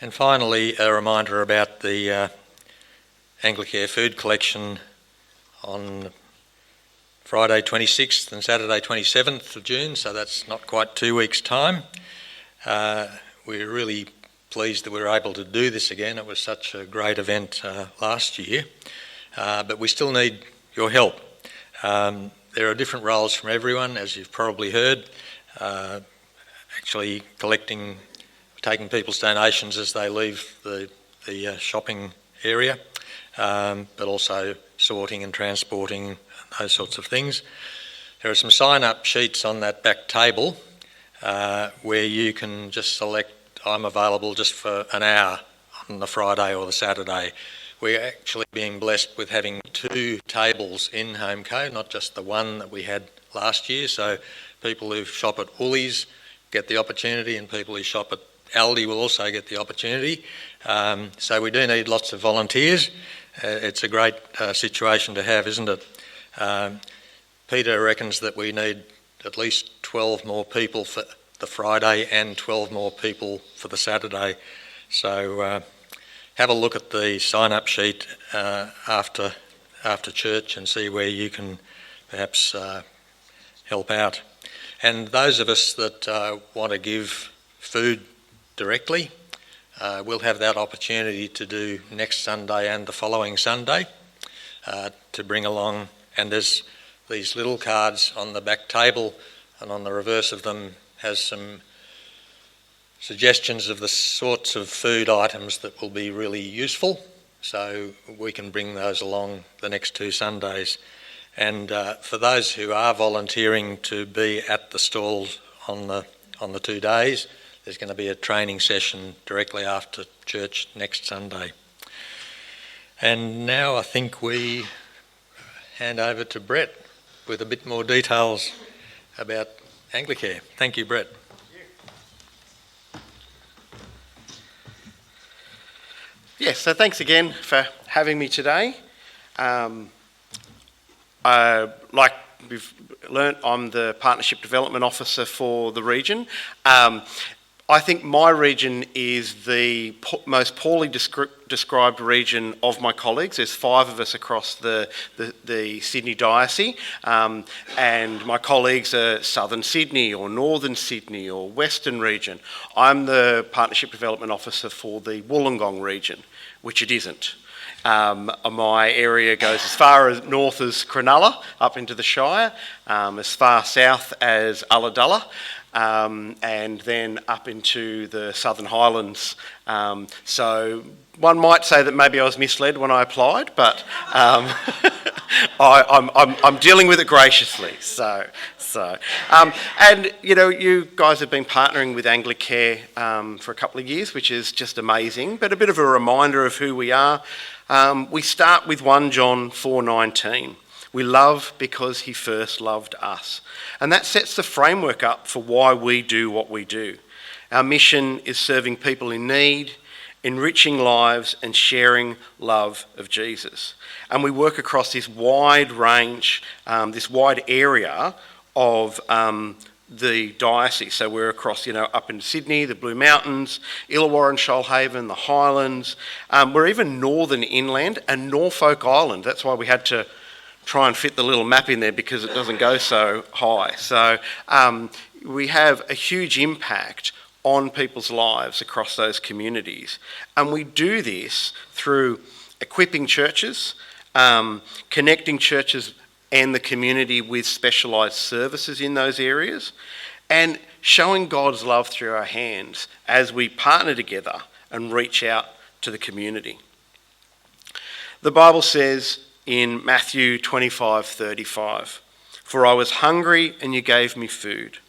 And finally, a reminder about the Anglicare food collection on Friday 26th and Saturday 27th of June, so that's not quite 2 weeks' time. We're really pleased that we were able to do this again. It was such a great event last year, but we still need your help. There are different roles from everyone, as you've probably heard, actually taking people's donations as they leave the shopping area, but also sorting and transporting, those sorts of things. There are some sign-up sheets on that back table where you can just select, I'm available just for an hour on the Friday or the Saturday. We're actually being blessed with having 2 tables in HomeCo, not just the one that we had last year. So people who shop at Woolies get the opportunity, and people who shop at Aldi will also get the opportunity. So we do need lots of volunteers. It's a great situation to have, isn't it? Peter reckons that we need at least 12 more people for the Friday and 12 more people for the Saturday. So have a look at the sign-up sheet after church and see where you can perhaps help out. And those of us that want to give food directly, we'll have that opportunity to do next Sunday and the following Sunday to bring along. And there's these little cards on the back table, and on the reverse of them has some suggestions of the sorts of food items that will be really useful, so we can bring those along the next 2 Sundays. And for those who are volunteering to be at the stalls on the 2 days, there's going to be a training session directly after church next Sunday. And now I think we hand over to Brett with a bit more details about Anglicare. Thank you, Brett. Yes, so thanks again for having me today. Like we've learnt, I'm the Partnership Development Officer for the region. I think my region is the most poorly described region of my colleagues. There's 5 of us across the Sydney diocese, and my colleagues are Southern Sydney or Northern Sydney or Western region. I'm the Partnership Development Officer for the Wollongong region, which it isn't. My area goes as far as north as Cronulla, up into the Shire, as far south as Ulladulla, and then up into the Southern Highlands. So one might say that maybe I was misled when I applied, but I'm dealing with it graciously. And you guys have been partnering with Anglicare for a couple of years, which is just amazing. But a bit of a reminder of who we are. We start with 1 John 4:19. We love because he first loved us. And that sets the framework up for why we do what we do. Our mission is serving people in need, enriching lives and sharing love of Jesus. And we work across this wide range, this wide area of the diocese. So we're across, up in Sydney, the Blue Mountains, Illawarra and Shoalhaven, the Highlands. We're even northern inland and Norfolk Island. That's why we had to try and fit the little map in there, because it doesn't go so high. So we have a huge impact on people's lives across those communities. And we do this through equipping churches, connecting churches and the community with specialised services in those areas, and showing God's love through our hands as we partner together and reach out to the community. The Bible says in Matthew 25:35, "For I was hungry and you gave me food.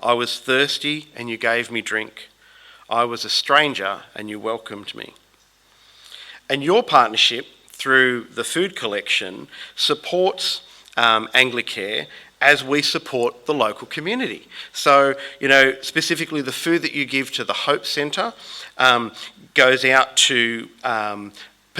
I was thirsty and you gave me drink. I was a stranger and you welcomed me." And your partnership through the food collection supports Anglicare as we support the local community. So, specifically the food that you give to the Hope Centre goes out to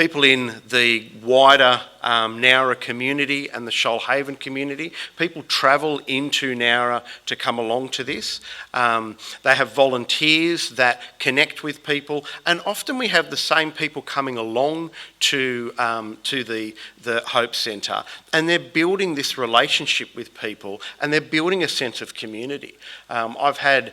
people in the wider Nowra community and the Shoalhaven community. People travel into Nowra to come along to this. They have volunteers that connect with people, and often we have the same people coming along to the Hope Centre, and they're building this relationship with people, and they're building a sense of community. I've had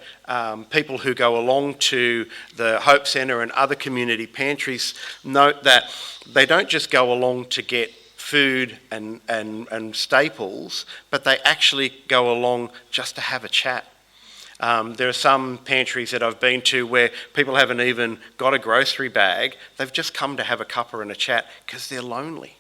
people who go along to the Hope Centre and other community pantries note that they don't just go along to get food and staples, but they actually go along just to have a chat. There are some pantries that I've been to where people haven't even got a grocery bag. They've just come to have a cuppa and a chat because they're lonely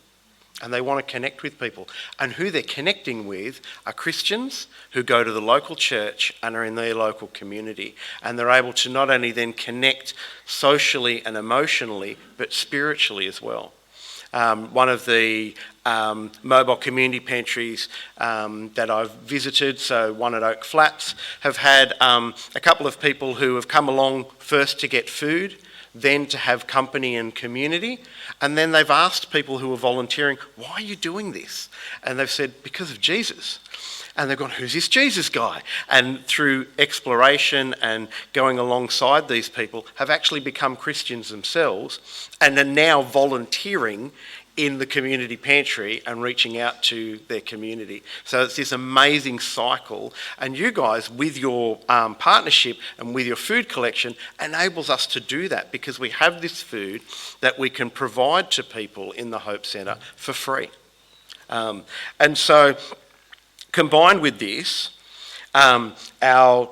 and they want to connect with people. And who they're connecting with are Christians who go to the local church and are in their local community. And they're able to not only then connect socially and emotionally, but spiritually as well. One of the mobile community pantries that I've visited, so one at Oak Flats, have had a couple of people who have come along first to get food, then to have company and community, and then they've asked people who are volunteering, why are you doing this? And they've said, because of Jesus. And they've gone, who's this Jesus guy? And through exploration and going alongside these people, have actually become Christians themselves and are now volunteering in the community pantry and reaching out to their community. So it's this amazing cycle. And you guys, with your partnership and with your food collection, enables us to do that because we have this food that we can provide to people in the Hope Centre for free. And so, combined with this, our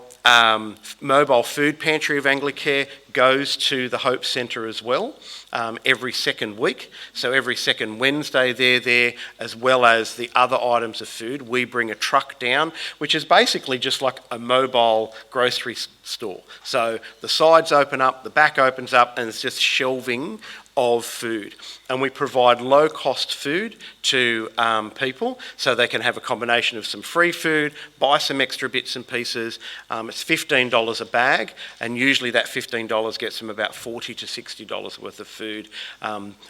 mobile food pantry of Anglicare goes to the Hope Centre as well every second week. So every second Wednesday they're there, as well as the other items of food. We bring a truck down, which is basically just like a mobile grocery store. So the sides open up, the back opens up, and it's just shelving of food. And we provide low-cost food to people so they can have a combination of some free food, buy some extra bits and pieces. It's $15 a bag, and usually that $15 gets them about $40 to $60 worth of food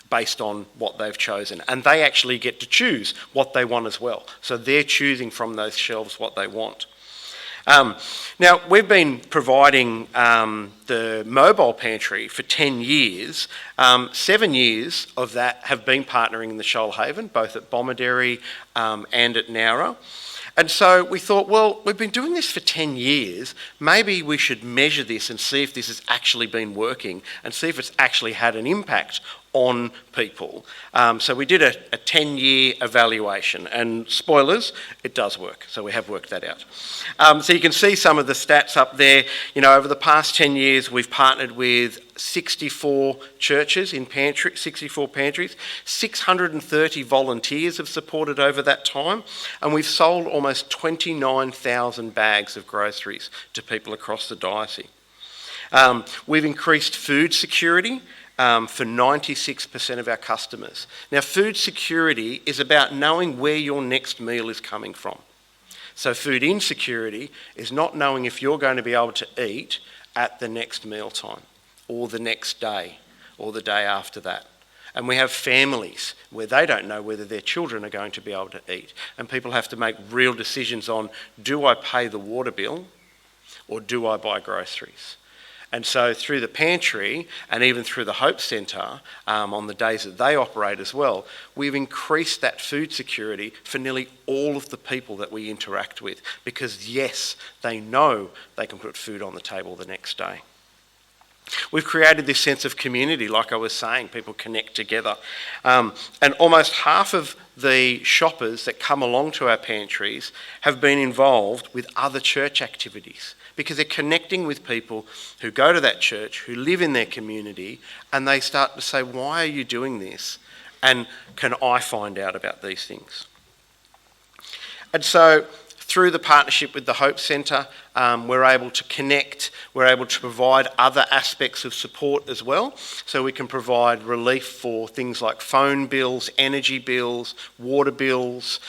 based on what they've chosen. And they actually get to choose what they want as well. So they're choosing from those shelves what they want. Now, we've been providing the mobile pantry for 10 years. 7 years of that have been partnering in the Shoalhaven, both at Bomaderry and at Nowra. And so we thought, well, we've been doing this for 10 years. Maybe we should measure this and see if this has actually been working and see if it's actually had an impact on people. So we did a 10-year evaluation, and spoilers, it does work. So we have worked that out. So you can see some of the stats up there. You know, over the past 10 years, we've partnered with 64 churches in 64 pantries. 630 volunteers have supported over that time, and we've sold almost 29,000 bags of groceries to people across the diocese. We've increased food security for 96% of our customers. Now, food security is about knowing where your next meal is coming from. So food insecurity is not knowing if you're going to be able to eat at the next mealtime, or the next day, or the day after that. And we have families where they don't know whether their children are going to be able to eat. And people have to make real decisions on, do I pay the water bill or do I buy groceries? And so through the pantry and even through the Hope Centre, on the days that they operate as well, we've increased that food security for nearly all of the people that we interact with, because yes, they know they can put food on the table the next day. We've created this sense of community, like I was saying, people connect together. And almost half of the shoppers that come along to our pantries have been involved with other church activities, because they're connecting with people who go to that church, who live in their community, and they start to say, why are you doing this? And can I find out about these things? And so through the partnership with the Hope Centre, we're able to connect, we're able to provide other aspects of support as well. So we can provide relief for things like phone bills, energy bills, water bills.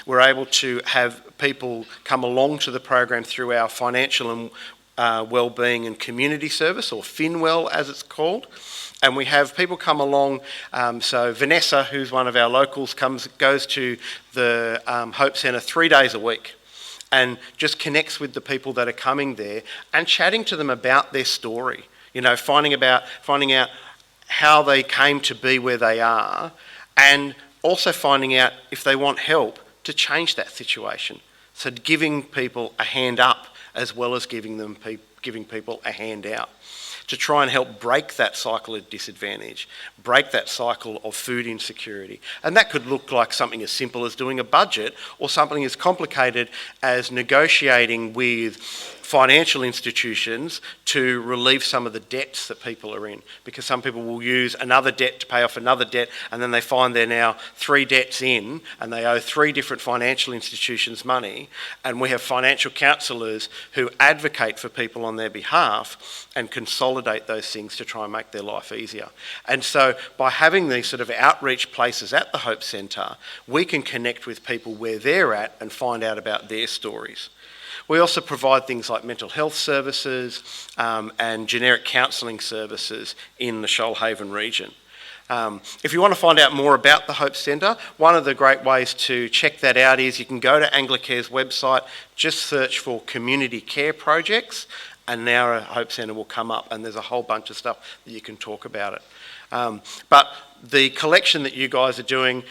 We're able to have people come along to the program through our financial and Wellbeing and Community Service, or FinWell as it's called. And we have people come along, so Vanessa, who's one of our locals, goes to the Hope Centre 3 days a week and just connects with the people that are coming there and chatting to them about their story, you know, finding out how they came to be where they are, and also finding out if they want help to change that situation. So giving people a hand up as well as giving people a hand out, to try and help break that cycle of disadvantage, break that cycle of food insecurity. And that could look like something as simple as doing a budget, or something as complicated as negotiating with financial institutions to relieve some of the debts that people are in, because some people will use another debt to pay off another debt, and then they find they're now 3 debts in and they owe 3 different financial institutions money. And we have financial counsellors who advocate for people on their behalf and consolidate those things to try and make their life easier. And so by having these sort of outreach places at the Hope Centre, we can connect with people where they're at and find out about their stories. We also provide things like mental health services and generic counselling services in the Shoalhaven region. If you want to find out more about the Hope Centre, one of the great ways to check that out is you can go to Anglicare's website, just search for community care projects, and now Hope Centre will come up, and there's a whole bunch of stuff that you can talk about it. But the collection that you guys are doing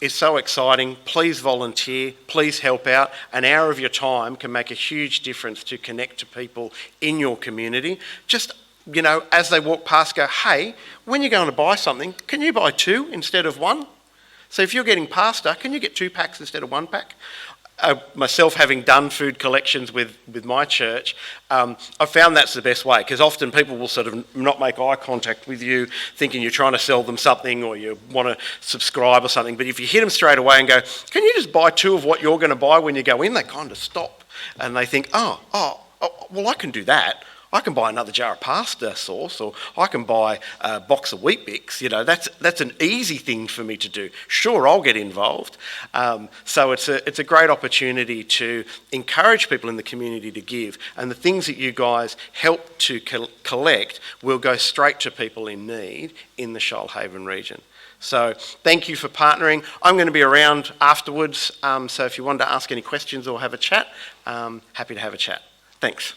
is so exciting. Please volunteer, please help out. An hour of your time can make a huge difference to connect to people in your community. Just, you know, as they walk past, go, hey, when you're going to buy something, can you buy 2 instead of 1? So if you're getting pasta, can you get 2 packs instead of 1 pack? Myself, having done food collections with my church, I found that's the best way, because often people will sort of not make eye contact with you thinking you're trying to sell them something or you want to subscribe or something. But if you hit them straight away and go, can you just buy 2 of what you're going to buy when you go in, they kind of stop and they think, oh, well, I can do that. I can buy another jar of pasta sauce, or I can buy a box of Weet-Bix. You know, that's an easy thing for me to do. Sure, I'll get involved. So it's a great opportunity to encourage people in the community to give, and the things that you guys help to collect will go straight to people in need in the Shoalhaven region. So thank you for partnering. I'm going to be around afterwards, so if you wanted to ask any questions or have a chat, happy to have a chat. Thanks.